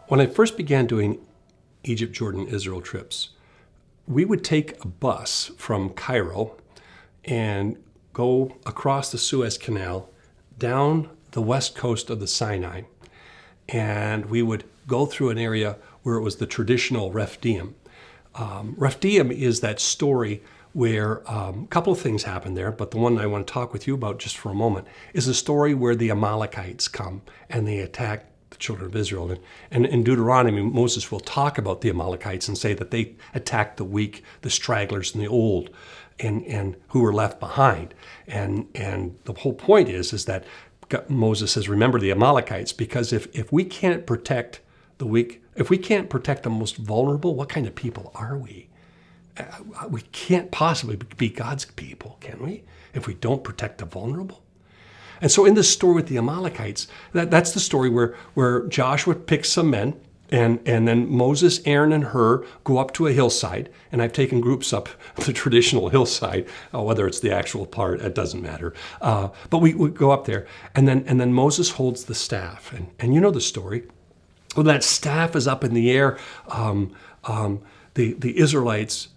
When I first began doing Egypt, Jordan, Israel trips, we would take a bus from Cairo and go across the Suez Canal down the west coast of the Sinai. And we would go through an area where it was the traditional Rephdiim. Rephdiim is that story where a couple of things happen there, but the one I want to talk with you about just for a moment is a story where the Amalekites come and they attack the children of Israel. And in Deuteronomy, Moses will talk about the Amalekites and say that they attacked the weak, the stragglers, and the old, and who were left behind. And the whole point is that Moses says, remember the Amalekites, because if we can't protect the weak, if we can't protect the most vulnerable, what kind of people are we? We can't possibly be God's people, can we? If we don't protect the vulnerable. And so in this story with the Amalekites, that's the story where Joshua picks some men, and then Moses, Aaron, and Hur go up to a hillside. And I've taken groups up the traditional hillside, whether it's the actual part, it doesn't matter. But we go up there, and then Moses holds the staff. And you know the story. When that staff is up in the air, the Israelites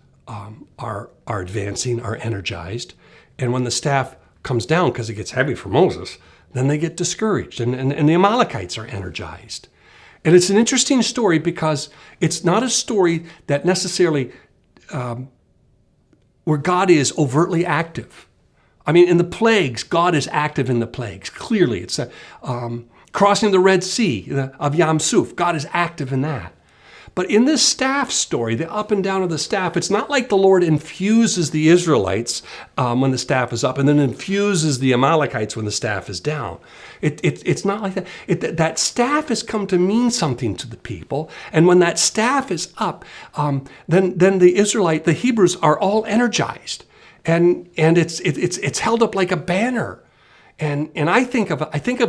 are advancing, are energized. And when the staff comes down because it gets heavy for Moses, then they get discouraged, and the Amalekites are energized. And it's an interesting story because it's not a story that necessarily where God is overtly active. I mean, in the plagues, God is active in the plagues. Clearly, it's crossing the Red Sea of Yam Suf. God is active in that. But in this staff story, the up and down of the staff, it's not like the Lord infuses the Israelites when the staff is up and then infuses the Amalekites when the staff is down. It's not like that. That staff has come to mean something to the people. And when that staff is up, then the Hebrews are all energized. And it's held up like a banner. And I think of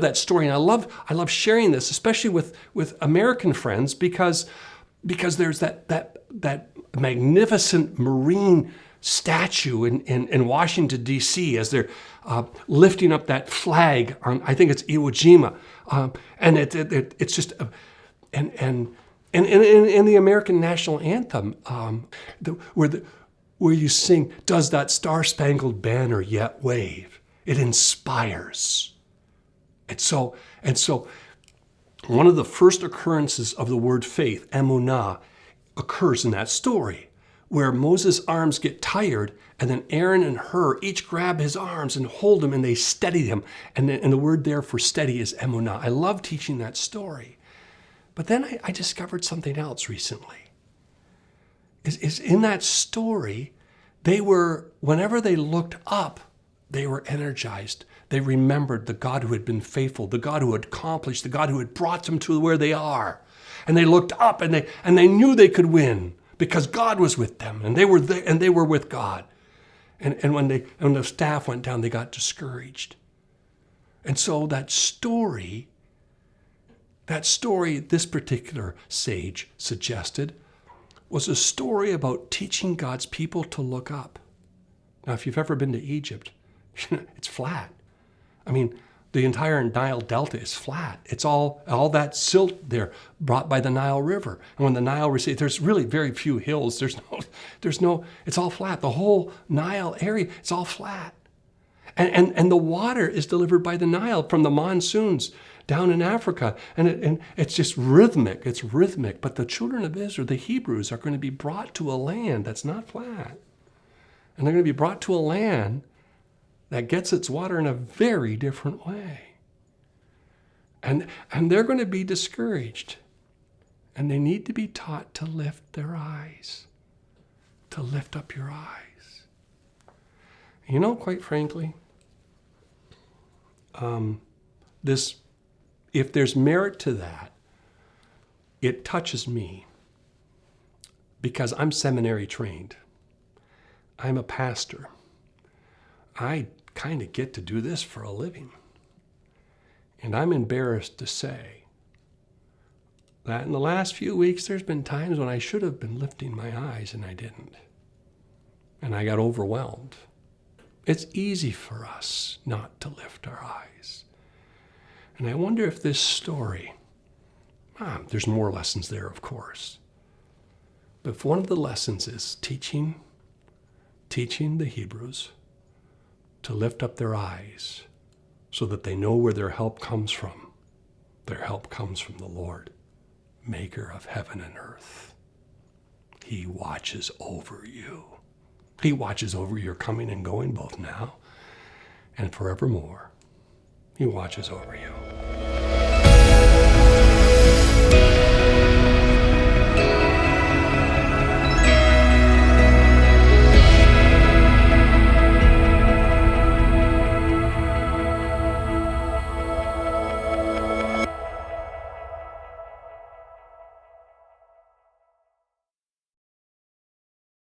that story, and I love sharing this, especially with American friends, because there's that magnificent Marine statue in Washington, D.C. as they're lifting up that flag on, I think it's Iwo Jima. And it's just, and in the American national anthem, where you sing, "Does that star-spangled banner yet wave?" It inspires. And so one of the first occurrences of the word faith, emunah, occurs in that story, where Moses' arms get tired, and then Aaron and Hur each grab his arms and hold him, and they steady him. And the word there for steady is emunah. I love teaching that story. But then I discovered something else recently. Is in that story, whenever they looked up, they were energized. They remembered the God who had been faithful, the God who had accomplished, the God who had brought them to where they are. And they looked up and they knew they could win because God was with them, and they were there, and they were with God. And when the staff went down, they got discouraged. And so that story, this particular sage suggested, was a story about teaching God's people to look up. Now, if you've ever been to Egypt, it's flat. I mean, the entire Nile Delta is flat. It's all that silt there brought by the Nile River. And when the Nile recedes, there's really very few hills. It's all flat. The whole Nile area, it's all flat. And the water is delivered by the Nile from the monsoons down in Africa. And it's just rhythmic. It's rhythmic. But the children of Israel, the Hebrews, are going to be brought to a land that's not flat. And they're going to be brought to a land that gets its water in a very different way. And they're going to be discouraged. And they need to be taught to lift their eyes, to lift up your eyes. You know, quite frankly, if there's merit to that, it touches me because I'm seminary trained. I'm a pastor. I kind of get to do this for a living. And I'm embarrassed to say that in the last few weeks, there's been times when I should have been lifting my eyes and I didn't. And I got overwhelmed. It's easy for us not to lift our eyes. And I wonder if this story There's more lessons there, of course. But if one of the lessons is teaching the Hebrews to lift up their eyes so that they know where their help comes from. Their help comes from the Lord, maker of heaven and earth. He watches over you. He watches over your coming and going both now and forevermore. He watches over you.